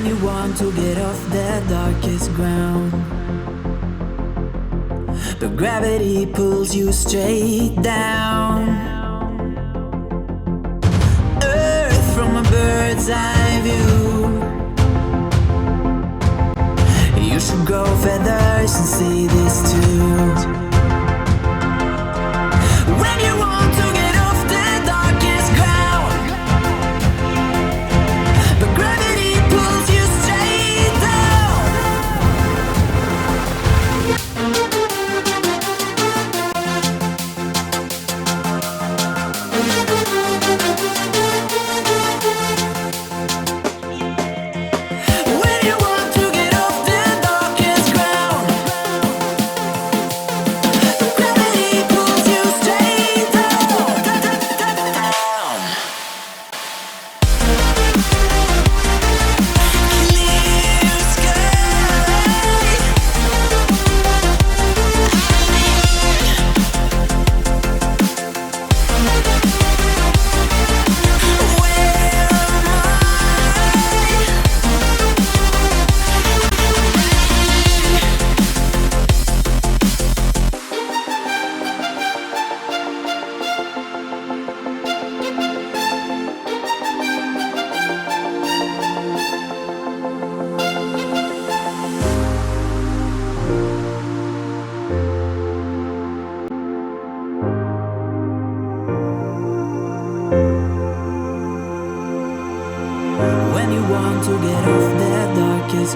When you want to get off the darkest ground, but gravity pulls you straight down. Earth from a bird's eye view. You should grow feathers and see this too. When you want to get off the darkest ground, but gravity pulls you straight down. When you want to get off the darkest ground, but gravity pulls you straight down. Clear sky. When you want to get off the darkest